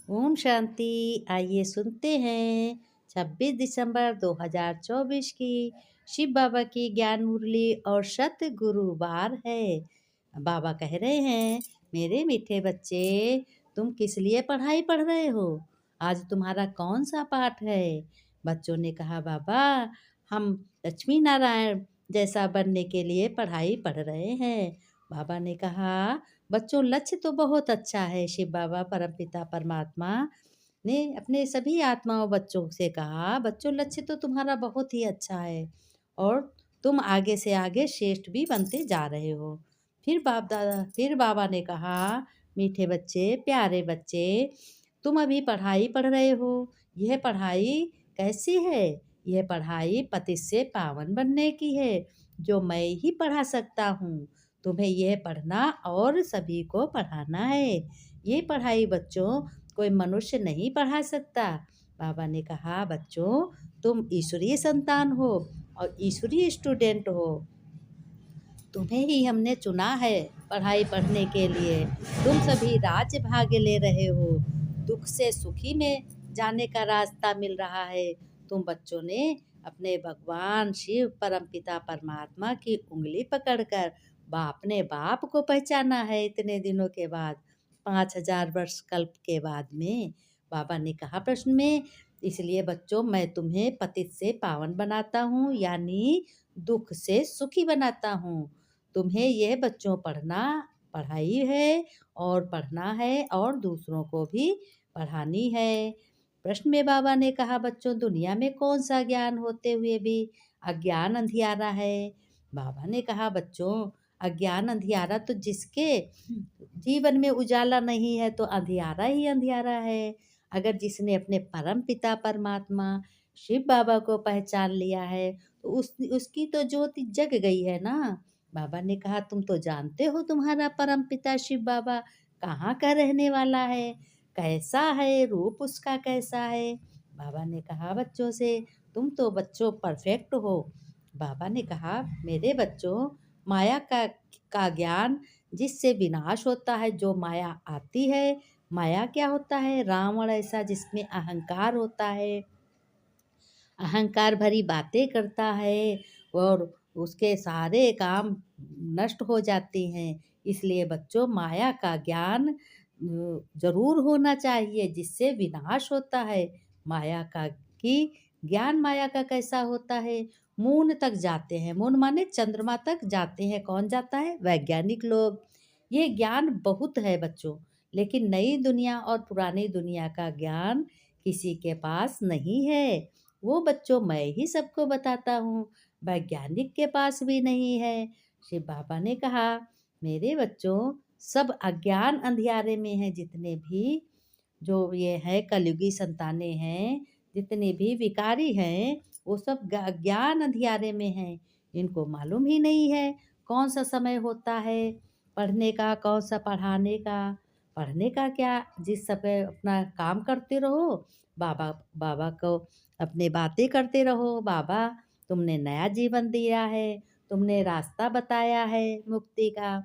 ओम शांति। आइए सुनते हैं 26 दिसंबर 2024 की शिव बाबा की ज्ञान मुरली और शत गुरुवार है। बाबा कह रहे हैं, मेरे मीठे बच्चे, तुम किस लिए पढ़ाई पढ़ रहे हो? आज तुम्हारा कौन सा पाठ है? बच्चों ने कहा, बाबा हम लक्ष्मी नारायण जैसा बनने के लिए पढ़ाई पढ़ रहे हैं। बाबा ने कहा, बच्चों लक्ष्य तो बहुत अच्छा है। शिव बाबा परमपिता परमात्मा ने अपने सभी आत्माओं बच्चों से कहा, बच्चों लक्ष्य तो तुम्हारा बहुत ही अच्छा है और तुम आगे से आगे श्रेष्ठ भी बनते जा रहे हो। फिर बाबा ने कहा, मीठे बच्चे, प्यारे बच्चे, तुम अभी पढ़ाई पढ़ रहे हो। यह पढ़ाई कैसी है? यह पढ़ाई पतित से पावन बनने की है, जो मैं ही पढ़ा सकता हूँ। तुम्हें यह पढ़ना और सभी को पढ़ाना है। ये पढ़ाई बच्चों कोई मनुष्य नहीं पढ़ा सकता। बाबा ने कहा, बच्चों तुम ईश्वरीय संतान हो और ईश्वरीय स्टूडेंट हो। तुम्हें ही हमने चुना है पढ़ाई पढ़ने के लिए। तुम सभी राज्य भाग्य ले रहे हो। दुख से सुखी में जाने का रास्ता मिल रहा है। तुम बच्चों ने अपने भगवान शिव परमपिता परमात्मा की उंगली पकड़कर अपने बाप को पहचाना है। इतने दिनों के बाद, 5000 वर्ष कल्प के बाद में, बाबा ने कहा प्रश्न में, इसलिए बच्चों मैं तुम्हें पतित से पावन बनाता हूँ, यानी दुख से सुखी बनाता हूँ। तुम्हें यह बच्चों पढ़ाई है और पढ़ना है और दूसरों को भी पढ़ानी है। प्रश्न में बाबा ने कहा, बच्चों दुनिया में कौन सा ज्ञान होते हुए भी अज्ञान अंधियारा है? बाबा ने कहा, बच्चों अज्ञान अंधियारा तो जिसके जीवन में उजाला नहीं है तो अंधियारा ही अंधियारा है। अगर जिसने अपने परम पिता परमात्मा शिव बाबा को पहचान लिया है तो उसकी तो ज्योति जग गई है ना। बाबा ने कहा, तुम तो जानते हो तुम्हारा परम पिता शिव बाबा कहाँ का रहने वाला है, कैसा है, रूप उसका कैसा है। बाबा ने कहा बच्चों से, तुम तो बच्चों परफेक्ट हो। बाबा ने कहा, मेरे बच्चों माया का ज्ञान जिससे विनाश होता है, जो माया आती है। माया क्या होता है? रावण ऐसा जिसमें अहंकार होता है, अहंकार भरी बातें करता है और उसके सारे काम नष्ट हो जाते हैं। इसलिए बच्चों माया का ज्ञान जरूर होना चाहिए, जिससे विनाश होता है माया का। कि ज्ञान माया का कैसा होता है? मून तक जाते हैं, मून माने चंद्रमा तक जाते हैं। कौन जाता है? वैज्ञानिक लोग। ये ज्ञान बहुत है बच्चों, लेकिन नई दुनिया और पुरानी दुनिया का ज्ञान किसी के पास नहीं है। वो बच्चों मैं ही सबको बताता हूँ, वैज्ञानिक के पास भी नहीं है। शिव बाबा ने कहा, मेरे बच्चों सब अज्ञान अंधियारे में हैं। जितने भी जो ये है कलयुगी संतानें हैं, जितने भी विकारी हैं, वो सब ज्ञान अंधियारे में हैं। इनको मालूम ही नहीं है कौन सा समय होता है पढ़ने का, कौन सा पढ़ाने का। पढ़ने का क्या, जिस समय अपना काम करते रहो, बाबा बाबा को अपने बातें करते रहो। बाबा तुमने नया जीवन दिया है, तुमने रास्ता बताया है मुक्ति का,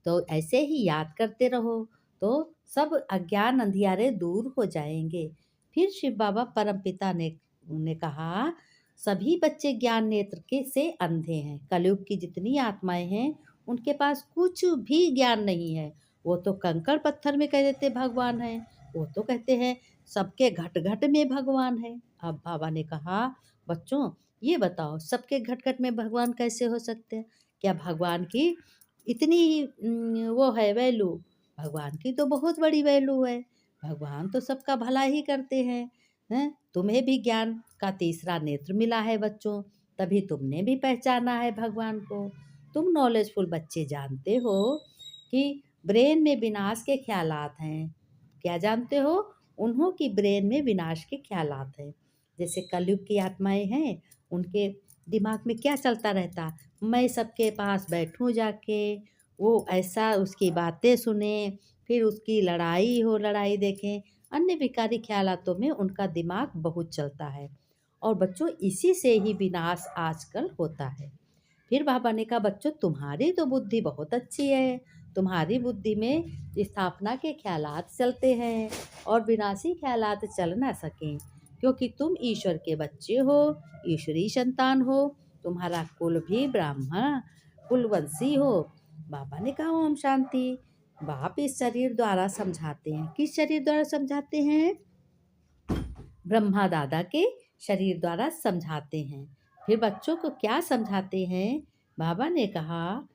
तो ऐसे ही याद करते रहो तो सब अज्ञान अंधियारे दूर हो जाएंगे। फिर शिव बाबा परमपिता ने कहा, सभी बच्चे ज्ञान नेत्र के से अंधे हैं। कलयुग की जितनी आत्माएं हैं उनके पास कुछ भी ज्ञान नहीं है। वो तो कंकड़ पत्थर में कह देते भगवान है, वो तो कहते हैं सबके घट घट में भगवान है। अब बाबा ने कहा, बच्चों ये बताओ सबके घट घट में भगवान कैसे हो सकते हैं? क्या भगवान की इतनी वो है वैल्यू? भगवान की तो बहुत बड़ी वैल्यू है। भगवान तो सबका भला ही करते हैं। तुम्हें भी ज्ञान का तीसरा नेत्र मिला है बच्चों, तभी तुमने भी पहचाना है भगवान को। तुम नॉलेजफुल बच्चे जानते हो कि ब्रेन में विनाश के ख्यालात हैं। क्या जानते हो? उन्हों की ब्रेन में विनाश के ख्यालात हैं। जैसे कलयुग की आत्माएं हैं, उनके दिमाग में क्या चलता रहता? मैं सबके पास बैठूं जाके, वो ऐसा उसकी बातें सुने, फिर उसकी लड़ाई हो, लड़ाई देखें। अन्य विकारी ख्यालातों में उनका दिमाग बहुत चलता है और बच्चों इसी से ही विनाश आजकल होता है। फिर बाबा ने कहा, बच्चों तुम्हारी तो बुद्धि बहुत अच्छी है, तुम्हारी बुद्धि में स्थापना के ख्यालात चलते हैं और विनाशी ख्यालात चल ना सकें, क्योंकि तुम ईश्वर के बच्चे हो, ईश्वरी संतान हो, तुम्हारा कुल भी ब्राह्मण कुलवंशी हो। बाबा ने कहा ओम शांति। बाप इस शरीर द्वारा समझाते हैं। किस शरीर द्वारा समझाते हैं? ब्रह्मा दादा के शरीर द्वारा समझाते हैं। फिर बच्चों को क्या समझाते हैं? बाबा ने कहा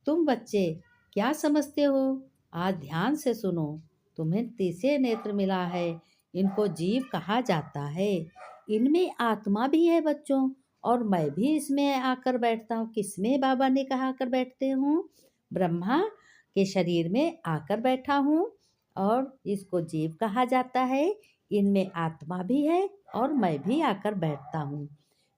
तुम बच्चे क्या समझते हो? आज ध्यान से सुनो। तुम्हें तीसरे नेत्र मिला है, इनको जीव कहा जाता है। इनमें आत्मा भी है बच्चों, और मैं भी इसमें आकर बैठता हूँ। किसमें? बाबा ने कहा आकर बैठते हूँ, ब्रह्मा के शरीर में आकर बैठा हूँ, और इसको जीव कहा जाता है। इनमें आत्मा भी है और मैं भी आकर बैठता हूँ।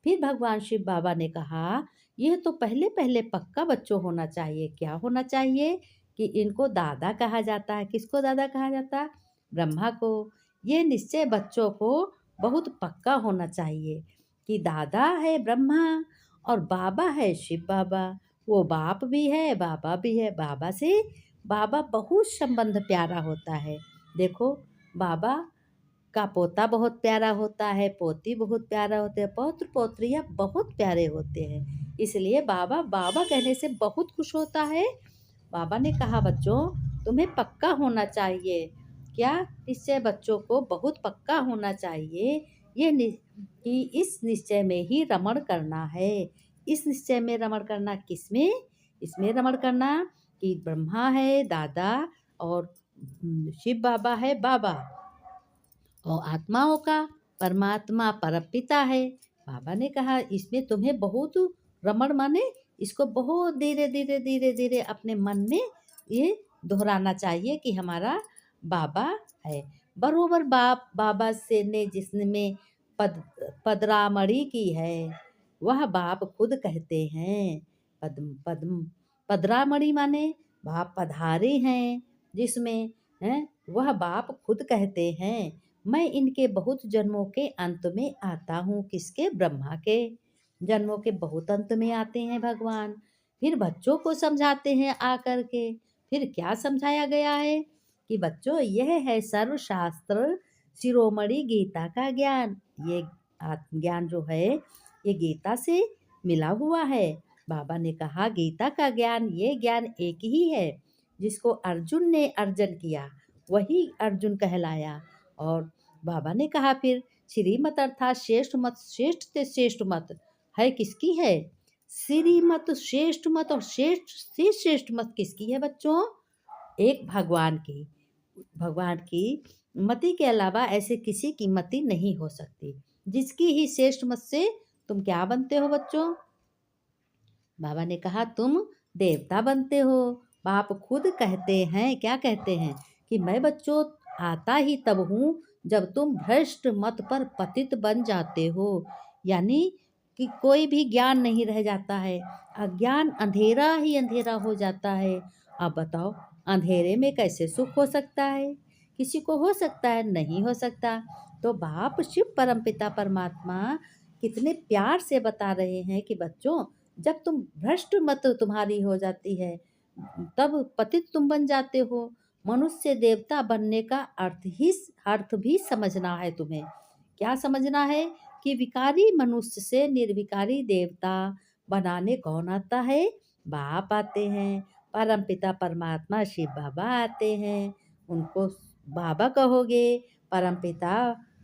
फिर भगवान शिव बाबा ने कहा यह तो पहले पहले पक्का बच्चों होना चाहिए। क्या होना चाहिए? कि इनको दादा कहा जाता है। किसको दादा कहा जाता है? ब्रह्मा को। ये निश्चय बच्चों को बहुत पक्का होना चाहिए कि दादा है ब्रह्मा और बाबा है शिव बाबा। वो बाप भी है, बाबा भी है। बाबा से बाबा बहुत संबंध प्यारा होता है। देखो, बाबा का पोता बहुत प्यारा होता है, पोती बहुत प्यारा होते हैं, पौत्र पौत्रियाँ बहुत प्यारे होते हैं। इसलिए बाबा बाबा कहने से बहुत खुश होता है। बाबा ने कहा बच्चों तुम्हें पक्का होना चाहिए। क्या? निश्चय बच्चों को बहुत पक्का होना चाहिए। कि इस निश्चय में ही रमण करना है। इस निश्चय में रमण करना किसमें? इसमें रमण करना कि ब्रह्मा है दादा और शिव बाबा है बाबा, और आत्माओं का परमात्मा परमपिता है। बाबा ने कहा इसमें तुम्हें बहुत रमण माने इसको बहुत धीरे धीरे धीरे धीरे अपने मन में ये दोहराना चाहिए कि हमारा बाबा है। बरोबर बाबा से ने जिसने पदरामणि की है वह बाप खुद कहते हैं। पद्म पद्म पदरामणि माने बाप पधारे हैं जिसमें हैं, वह बाप खुद कहते हैं मैं इनके बहुत जन्मों के अंत में आता हूँ। किसके? ब्रह्मा के जन्मों के बहुत अंत में आते हैं भगवान। फिर बच्चों को समझाते हैं आकर के। फिर क्या समझाया गया है कि बच्चों यह है सर्वशास्त्र शिरोमणि गीता का ज्ञान। ये आत्मज्ञान जो है ये गीता से मिला हुआ है। बाबा ने कहा गीता का ज्ञान, ये ज्ञान एक ही है जिसको अर्जुन ने अर्जन किया वही अर्जुन कहलाया। और बाबा ने कहा फिर श्रीमत अर्थात श्रेष्ठ मत, श्रेष्ठ से श्रेष्ठ मत है किसकी है? श्रीमत श्रेष्ठ मत, और श्रेष्ठ से श्रेष्ठ मत किसकी है बच्चों? एक भगवान की। भगवान की मति के अलावा ऐसे किसी की मति नहीं हो सकती। जिसकी ही श्रेष्ठ मत से तुम क्या बनते हो बच्चों? बाबा ने कहा तुम देवता बनते हो। बाप खुद कहते हैं, क्या कहते हैं? कि मैं बच्चों आता ही तब हूँ जब तुम भ्रष्ट मत पर पतित बन जाते हो। यानी कि कोई भी ज्ञान नहीं रह जाता है, अज्ञान अंधेरा ही अंधेरा हो जाता है। अब बताओ अंधेरे में कैसे सुख हो सकता है? किसी को हो सकता है? नहीं हो सकता। तो बाप शिव परमपिता परमात्मा कितने प्यार से बता रहे हैं कि बच्चों जब तुम भ्रष्ट मत तुम्हारी हो जाती है तब पतित तुम बन जाते हो। मनुष्य देवता बनने का अर्थ भी समझना है तुम्हें। क्या समझना है? कि विकारी मनुष्य से निर्विकारी देवता बनाने कौन आता है? बाप आते हैं। परमपिता परमात्मा शिव बाबा आते हैं। उनको बाबा कहोगे, परमपिता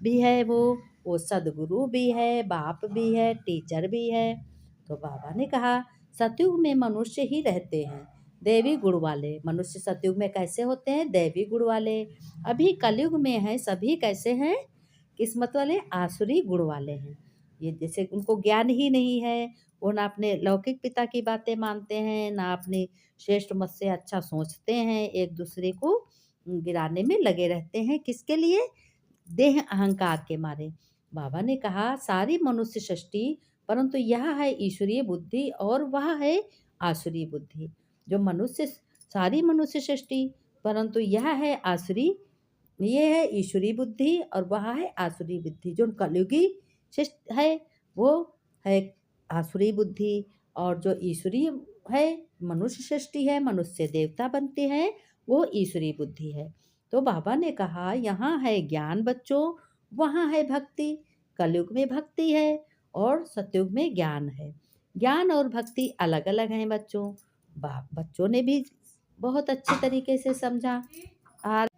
भी है वो सदगुरु भी है, बाप भी है, टीचर भी है। तो बाबा ने कहा सतयुग में मनुष्य ही रहते हैं देवी गुण वाले। मनुष्य सतयुग में कैसे होते हैं? देवी गुण वाले। अभी कलयुग में है सभी कैसे हैं? किस्मत वाले, आसुरी गुण वाले हैं। ये जैसे उनको ज्ञान ही नहीं है, वो ना अपने लौकिक पिता की बातें मानते हैं, ना अपने श्रेष्ठ मत से अच्छा सोचते हैं, एक दूसरे को गिराने में लगे रहते हैं। किसके लिए? देह अहंकार के मारे। बाबा ने कहा सारी मनुष्य सृष्टि, परंतु यह है ईश्वरीय बुद्धि और वह है आसुरी बुद्धि। जो मनुष्य सारी मनुष्य सृष्टि, परंतु यह है आसुरी, ये है ईश्वरी बुद्धि और वह है आसुरी बुद्धि। जो कलयुगी शिष्ट है वो है आसुरी बुद्धि, और जो ईश्वरी है, मनुष्य सृष्टि है, मनुष्य से देवता बनते हैं, वो ईश्वरीय बुद्धि है। तो बाबा ने कहा यहाँ है ज्ञान बच्चों, वहाँ है भक्ति। कलयुग में भक्ति है और सतयुग में ज्ञान है। ज्ञान और भक्ति अलग अलग हैं बच्चों। बच्चों ने भी बहुत अच्छे तरीके से समझा। और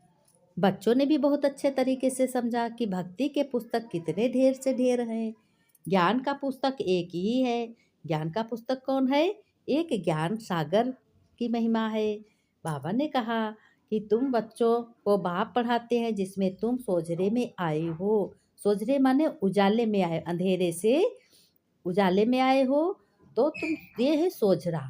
बच्चों ने भी बहुत अच्छे तरीके से समझा कि भक्ति के पुस्तक कितने ढेर से ढेर हैं। ज्ञान का पुस्तक एक ही है। ज्ञान का पुस्तक कौन है? एक ज्ञान सागर की महिमा है। बाबा ने कहा कि तुम बच्चों को बाप पढ़ाते हैं जिसमें तुम सोझरे में आए हो। सोझरे माने उजाले में आए, अंधेरे से उजाले में आए हो, तो तुम ये है सोझरा।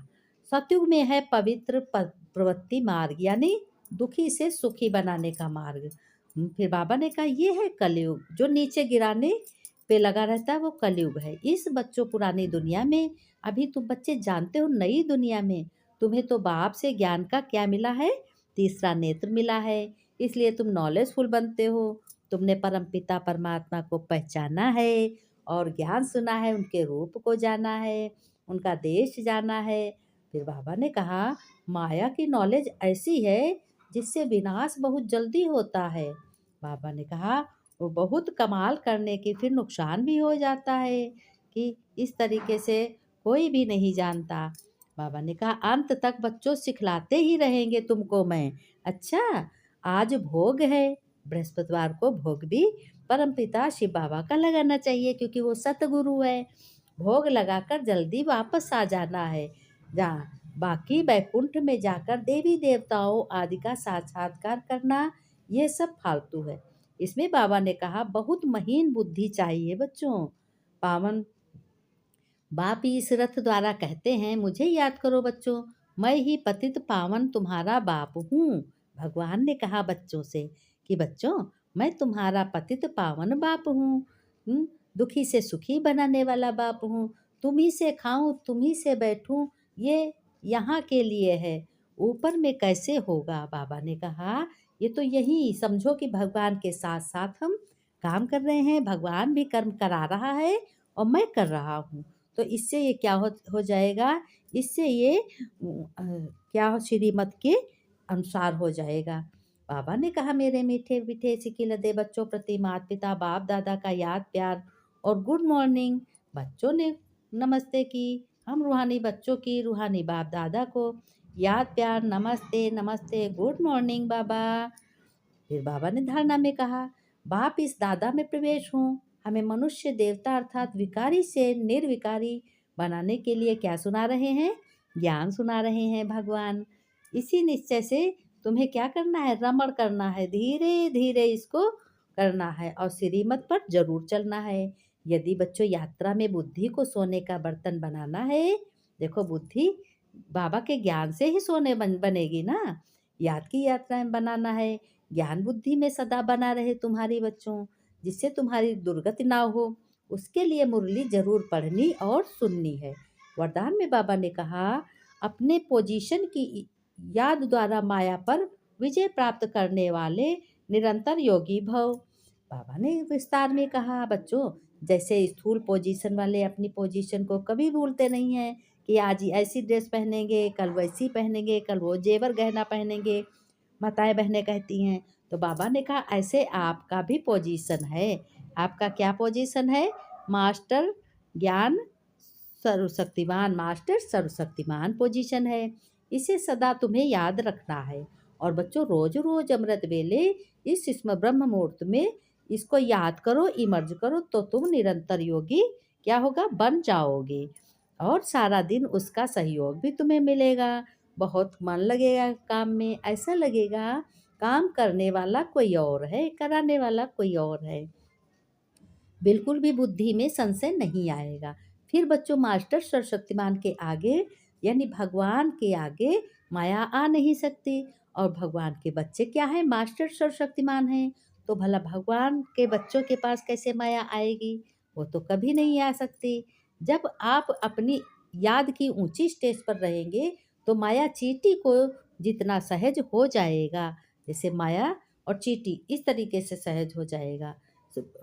सतयुग में है पवित्र प्रवृत्ति मार्ग, यानी दुखी से सुखी बनाने का मार्ग। फिर बाबा ने कहा ये है कलयुग, जो नीचे गिराने पे लगा रहता है वो कलयुग है। इस बच्चों पुरानी दुनिया में, अभी तुम बच्चे जानते हो नई दुनिया में तुम्हें तो बाप से ज्ञान का क्या मिला है? तीसरा नेत्र मिला है, इसलिए तुम नॉलेजफुल बनते हो। तुमने परम पिता परमात्मा को पहचाना है और ज्ञान सुना है, उनके रूप को जाना है, उनका देश जाना है। फिर बाबा ने कहा माया की नॉलेज ऐसी है जिससे विनाश बहुत जल्दी होता है। बाबा ने कहा वो बहुत कमाल करने की फिर नुकसान भी हो जाता है कि इस तरीके से कोई भी नहीं जानता। बाबा ने कहा अंत तक बच्चों सिखलाते ही रहेंगे तुमको मैं। अच्छा, आज भोग है, बृहस्पतिवार को भोग भी परमपिता शिव बाबा का लगाना चाहिए क्योंकि वो सतगुरु है। भोग लगाकर जल्दी वापस आ जाना है। जहाँ बाकी बैकुंठ में जाकर देवी देवताओं आदि का साक्षात्कार करना, ये सब फालतू है। इसमें बाबा ने कहा बहुत महीन बुद्धि चाहिए बच्चों। पावन बाप इस रथ द्वारा कहते हैं मुझे याद करो बच्चों, मैं ही पतित पावन तुम्हारा बाप हूँ। भगवान ने कहा बच्चों से कि बच्चों मैं तुम्हारा पतित पावन बाप हूँ। दुखी से सुखी बनाने वाला बाप हूँ। तुम ही से खाऊं, तुम ही से बैठूं, ये यहाँ के लिए है, ऊपर में कैसे होगा? बाबा ने कहा ये तो यही समझो कि भगवान के साथ साथ हम काम कर रहे हैं, भगवान भी कर्म करा रहा है और मैं कर रहा हूँ। तो इससे ये क्या हो जाएगा? इससे ये क्या श्रीमत के अनुसार हो जाएगा। बाबा ने कहा मेरे मीठे मीठे सिकिलदे बच्चों प्रति माता पिता बाप दादा का याद प्यार और गुड मॉर्निंग। बच्चों ने नमस्ते की। हम रूहानी बच्चों की रूहानी बाप दादा को याद प्यार नमस्ते नमस्ते गुड मॉर्निंग बाबा। फिर बाबा ने धारणा में कहा बाप इस दादा में प्रवेश हूँ। हमें मनुष्य देवता अर्थात विकारी से निर्विकारी बनाने के लिए क्या सुना रहे हैं? ज्ञान सुना रहे हैं भगवान। इसी निश्चय से तुम्हें क्या करना है? रमण करना है, धीरे धीरे इसको करना है और श्रीमत पर जरूर चलना है। यदि बच्चों यात्रा में बुद्धि को सोने का बर्तन बनाना है, देखो बुद्धि बाबा के ज्ञान से ही सोने बनेगी ना। याद की यात्रा में बनाना है, ज्ञान बुद्धि में सदा बना रहे तुम्हारी बच्चों, जिससे तुम्हारी दुर्गति ना हो। उसके लिए मुरली जरूर पढ़नी और सुननी है। वरदान में बाबा ने कहा अपने पोजीशन की याद द्वारा माया पर विजय प्राप्त करने वाले निरंतर योगी भव। बाबा ने विस्तार में कहा बच्चों जैसे स्थूल पोजीशन वाले अपनी पोजीशन को कभी भूलते नहीं हैं कि आज ऐसी ड्रेस पहनेंगे, कल वैसी पहनेंगे, कल वो जेवर गहना पहनेंगे, माताएं बहनें कहती हैं। तो बाबा ने कहा ऐसे आपका भी पोजीशन है। आपका क्या पोजीशन है? मास्टर ज्ञान सर्वशक्तिमान, मास्टर सर्वशक्तिमान पोजीशन है। इसे सदा तुम्हें याद रखना है। और बच्चों रोज रोज अमृत वेले इस स्म ब्रह्म मुहूर्त में इसको याद करो, इमर्ज करो, तो तुम निरंतर योगी क्या होगा? बन जाओगे और सारा दिन उसका सहयोग भी तुम्हें मिलेगा। बहुत मन लगेगा काम में, ऐसा लगेगा काम करने वाला कोई और है, कराने वाला कोई और है। बिल्कुल भी बुद्धि में संशय नहीं आएगा। फिर बच्चों मास्टर सर्वशक्तिमान के आगे यानी भगवान के आगे माया आ नहीं सकती। और भगवान के बच्चे क्या है? मास्टर सर्वशक्तिमान हैं। तो भला भगवान के बच्चों के पास कैसे माया आएगी? वो तो कभी नहीं आ सकती। जब आप अपनी याद की ऊंची स्टेज पर रहेंगे तो माया चींटी को जितना सहज हो जाएगा, जैसे माया और चींटी इस तरीके से सहज हो जाएगा,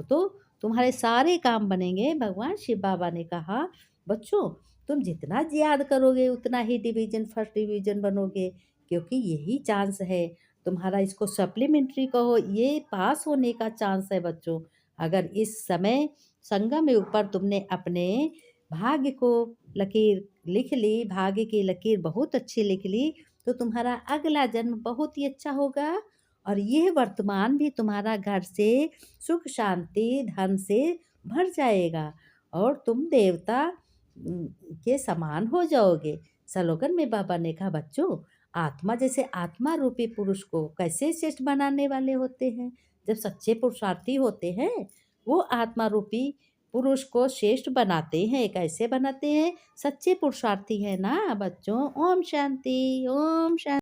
तो तुम्हारे सारे काम बनेंगे। भगवान शिव बाबा ने कहा बच्चों तुम जितना याद करोगे उतना ही डिवीजन फर्स्ट डिवीजन बनोगे, क्योंकि यही चांस है तुम्हारा। इसको सप्लीमेंट्री कहो, ये पास होने का चांस है बच्चों। अगर इस समय संगम युग पर तुमने अपने भाग्य को लकीर लिख ली, भाग्य की लकीर बहुत अच्छी लिख ली, तो तुम्हारा अगला जन्म बहुत ही अच्छा होगा। और यह वर्तमान भी तुम्हारा घर से सुख शांति धन से भर जाएगा और तुम देवता के समान हो जाओगे। स्लोगन में बाबा ने कहा बच्चों, आत्मा जैसे आत्मा रूपी पुरुष को कैसे श्रेष्ठ बनाने वाले होते हैं। जब सच्चे पुरुषार्थी होते हैं वो आत्मा रूपी पुरुष को श्रेष्ठ बनाते हैं। कैसे बनाते हैं? सच्चे पुरुषार्थी है ना बच्चों। ओम शांति, ओम शांति।